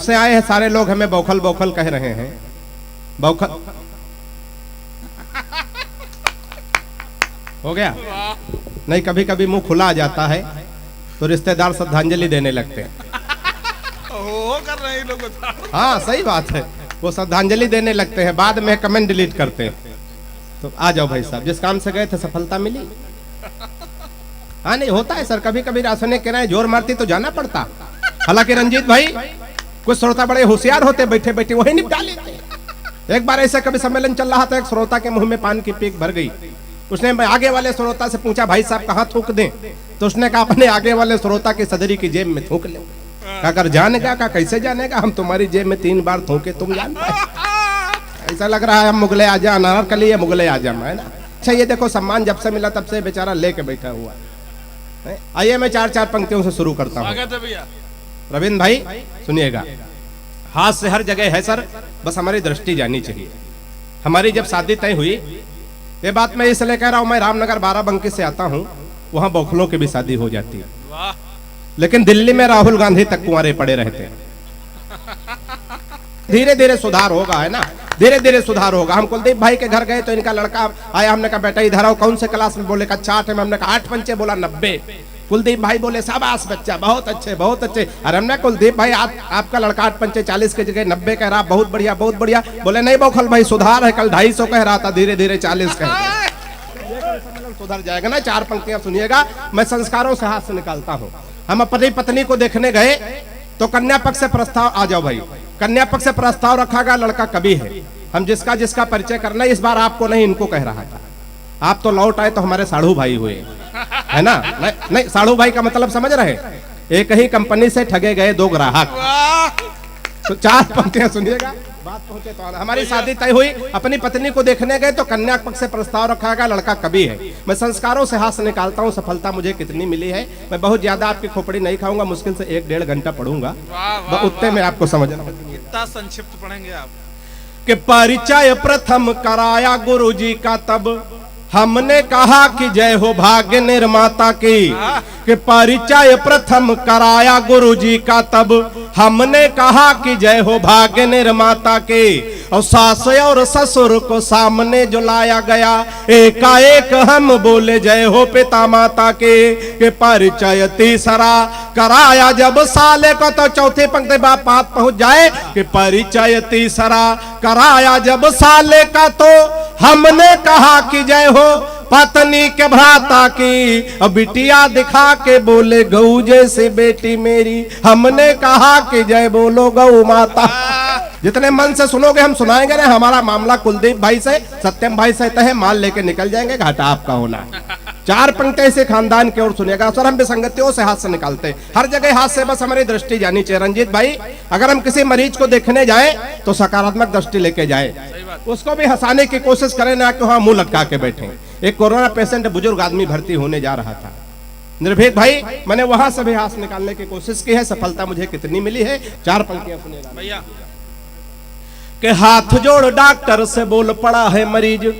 से आए हैं सारे लोग हमें बौखल बौखल कह रहे हैं। बौखल हो गया नहीं, कभी कभी मुंह खुला आ जाता है तो रिश्तेदार श्रद्धांजलि देने लगते हैं। कर रहे हैं लोग। हाँ सही बात है, वो श्रद्धांजलि देने लगते हैं, बाद में कमेंट डिलीट करते हैं। तो आ जाओ भाई साहब, जिस काम से गए थे सफलता मिली। हाँ नहीं होता है सर, कभी कभी रासने कह रहे हैं जोर मारती तो जाना पड़ता। हालांकि रंजीत भाई कुछ श्रोता बड़े होशियार होते, बैठे बैठे वही निपटा लेते। एक बार ऐसा कभी सम्मेलन चल रहा था, एक श्रोता के मुंह में पान की पीक भर गई। उसने आगे वाले श्रोता से पूछा भाई साहब कहाँ थूक दें, तो उसने कहा अपने आगे वाले श्रोता की सदरी की जेब में थूक ले। अगर जानेगा का कैसे जानेगा, हम तुम्हारी जेब में 3 बार थूके तुम जान पाए। ऐसा लग रहा है हम मुगले आजम, अनारकली है मुगले आजम है ना। अच्छा ये देखो सम्मान जब से मिला तब से बेचारा लेके बैठा हुआ है। आइए मैं 4 पंक्तियों से शुरू करता हूँ। रविंद्र भाई सुनिएगा, हाथ से हर जगह है सर, बस हमारी दृष्टि जानी चाहिए। हमारी जब शादी तय हुई, ये बात मैं इसलिए कह रहा हूँ, मैं रामनगर 12 बंकी से आता हूँ, वहाँ बौखलों की भी शादी हो जाती है, लेकिन दिल्ली में राहुल गांधी तक कुंवारे पड़े रहते हैं। धीरे धीरे सुधार होगा है ना, धीरे धीरे सुधार होगा। हम कुलदीप भाई के घर गए तो इनका लड़का आया, हमने कहा बेटा इधर आओ, कौन से क्लास में? बोले कक्षा 8 में। हमने कहा 8 पंचे, बोला 90। कुलदीप भाई बोले शाबाश बच्चा, बहुत अच्छे बहुत अच्छे। अरे हमने कुलदीप भाई आपका लड़का 8 पंचे 40 की जगह 90 कह रहा, बहुत बढ़िया बहुत बढ़िया। बोले नहीं बौखल भाई सुधार है, कल 250 कह रहा था, धीरे धीरे 40 कह रहा। सुधर जाएगा ना। 4 पंक्तियां सुनिएगा, मैं संस्कारों से हाथ से निकालता हूँ। हम अपनी पत्नी को देखने गए तो कन्या पक्ष से प्रस्ताव, आ जाओ भाई, कन्या पक्ष से प्रस्ताव रखा गया, लड़का कवि है। हम जिसका जिसका परिचय करना, इस बार आपको नहीं इनको कह रहा था। आप तो लौट आए तो हमारे साढ़ू भाई हुए है ना। नहीं साढ़ू भाई का मतलब समझ रहे, एक ही कंपनी से ठगे गए 2 ग्राहक। तो 4 पंक्तियां सुनिएगा, बात पहुंचे तो हमारी शादी तय हुई, अपनी पत्नी को देखने गए तो कन्या पक्ष से प्रस्ताव रखा गया, लड़का कवि है। मैं संस्कारों से हाथ से निकालता हूँ, सफलता मुझे कितनी मिली है। मैं बहुत ज्यादा आपकी खोपड़ी नहीं खाऊंगा, मुश्किल से 1-1.5 घंटा पढ़ूंगा, उतने में आपको समझना। कितना संक्षिप्त पढ़ेंगे आप? कि परिचय प्रथम कराया गुरुजी का, तब हमने कहा कि जय हो भाग्य निर्माता की। कि परिचय प्रथम कराया गुरुजी का, तब हमने कहा कि जय हो भाग्य निर्माता के। और सास और ससुर को सामने जो लाया गया, एकाएक हम बोले जय हो पिता माता के। परिचय तीसरा कराया जब साले को, तो चौथी पंक्ति बात पहुंच जाए कि परिचय तीसरा कराया जब साले का, तो हमने कहा कि जय हो पत्नी के भ्राता की। और बिटिया दिखा के बोले गऊ जैसे बेटी मेरी, हमने कहा कि जय बोलो गऊ माता। जितने मन से सुनोगे हम सुनाएंगे ना। हमारा मामला कुलदीप भाई से, सत्यम भाई से तय है, माल लेके निकल जाएंगे, घाटा आपका होना। 4 पंक्ति से खानदान की ओर सुनिएगा सर। हम विसंगतियों से हाथ से निकालते, हर जगह हाथ से, बस हमारी दृष्टि जानी चाहिए। रंजीत भाई अगर हम किसी मरीज को देखने जाए तो सकारात्मक दृष्टि लेके जाए, उसको भी हंसाने की कोशिश करें, ना कि वहां मुंह लटका के बैठे। एक कोरोना पेशेंट बुजुर्ग आदमी भर्ती होने जा रहा था, निर्भीक भाई मैंने वहां से भी हाथ निकालने की कोशिश की है। सफलता मुझे कितनी मिली है, 4 पंक्तियां सुनिएगा भैया। कि हाथ जोड़ डॉक्टर से बोल पड़ा है मरीज,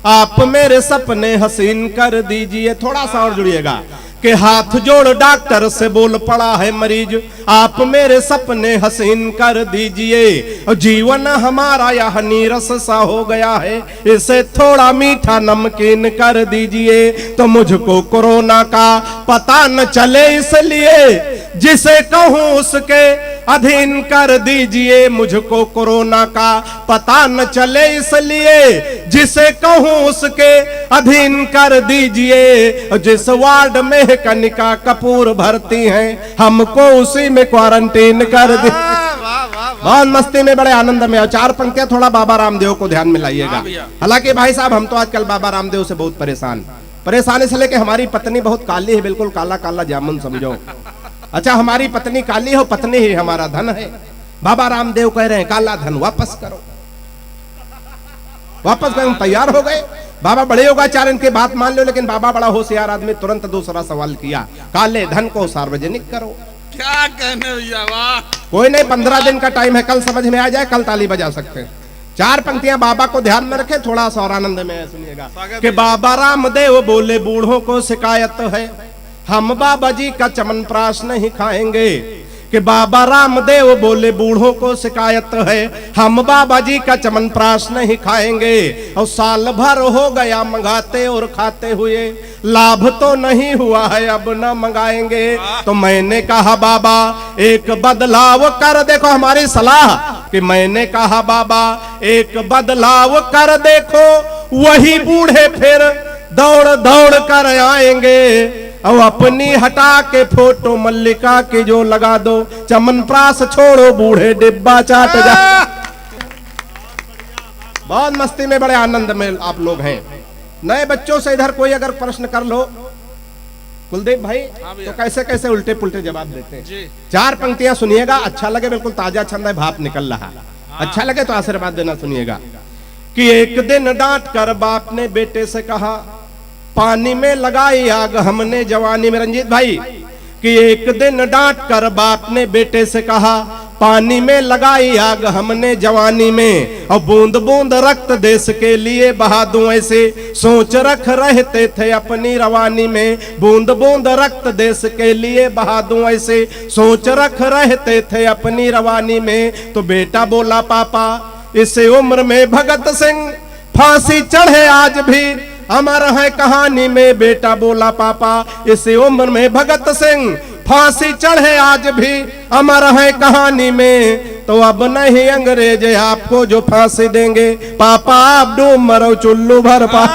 आप मेरे सपने हसीन कर दीजिए। थोड़ा सा और जुड़िएगा। कि हाथ जोड़ डॉक्टर से बोल पड़ा है मरीज, आप मेरे सपने हसीन कर दीजिए। जीवन हमारा यह नीरस सा हो गया है, इसे थोड़ा मीठा नमकीन कर दीजिए। तो मुझको कोरोना का पता न चले, इसलिए जिसे कहूँ उसके अधीन कर दीजिए। मुझको कोरोना का पता न चले, इसलिए जिसे कहूँ उसके अधीन कर दीजिए। जिस वार्ड में कनिका कपूर भर्ती हैं, हमको उसी में क्वारंटीन कर दी। बहुत मस्ती में, बड़े आनंद में। और 4 पंक्तियां थोड़ा बाबा रामदेव को ध्यान में लाइएगा। हालांकि भाई साहब हम तो आजकल बाबा रामदेव से बहुत परेशान इसलिए कि हमारी पत्नी बहुत काली है, बिल्कुल काला काला जामुन समझो। अच्छा हमारी पत्नी काली हो, पत्नी ही हमारा धन है। बाबा रामदेव कह रहे हैं काला धन वापस करो, वापस करो। तैयार हो गए। बाबा बड़े योगाचार्य, इनकी बात मान लो, लेकिन बाबा बड़ा होशियार आदमी, तुरंत दूसरा सवाल किया, काले धन को सार्वजनिक करो। क्या कहने भैया, वाह। कोई नहीं, 15 दिन का टाइम है, कल समझ में आ जाए, कल ताली बजा सकते हैं। 4 पंक्तियां बाबा को ध्यान में रखे, थोड़ा सा और आनंद में सुनिएगा। कि बाबा रामदेव बोले बूढ़ों को शिकायत है, हम बाबा जी का चमनप्राश नहीं खाएंगे। कि बाबा रामदेव बोले बूढ़ों को शिकायत है, हम बाबा जी का चमनप्राश नहीं खाएंगे। और साल भर हो गया मंगाते और खाते हुए, लाभ तो नहीं हुआ है, अब न मंगाएंगे। तो मैंने कहा बाबा एक बदलाव कर देखो, हमारी सलाह कि मैंने कहा बाबा एक बदलाव कर देखो, वही बूढ़े फिर दौड़ दौड़ कर आएंगे। और अपनी हटा के फोटो मल्लिका की जो लगा दो, चमनप्राश छोड़ो बूढ़े डिब्बा चाट जा। बहुत मस्ती में, बड़े आनंद में आप लोग हैं। नए बच्चों से इधर कोई अगर प्रश्न कर लो कुलदीप भाई, तो कैसे कैसे उल्टे पुल्टे जवाब देते हैं। जी। 4 पंक्तियां सुनिएगा, अच्छा लगे, बिल्कुल ताजा छंद है, भाप निकल रहा, अच्छा लगे तो आशीर्वाद देना। सुनिएगा कि एक दिन डांट कर बाप ने बेटे से कहा, पानी में लगाई आग हमने जवानी में। रंजीत भाई कि एक दिन डांट कर बाप ने बेटे से कहा, पानी में लगाई आग हमने जवानी में। और बूंद बूंद रक्त देश के लिए बहा दूं ऐसे, सोच रख रहते थे अपनी रवानी में। बूंद बूंद रक्त देश के लिए बहा दूं ऐसे, सोच रख रहते थे अपनी रवानी में। तो बेटा बोला पापा इस उम्र में भगत सिंह फांसी चढ़े आज भी अमर है कहानी में। बेटा बोला पापा इस उम्र में भगत सिंह फांसी चढ़े आज भी अमर है कहानी में। तो अब नहीं अंग्रेज आपको जो फांसी देंगे, पापा आप डूब मरो चुल्लू भर पा।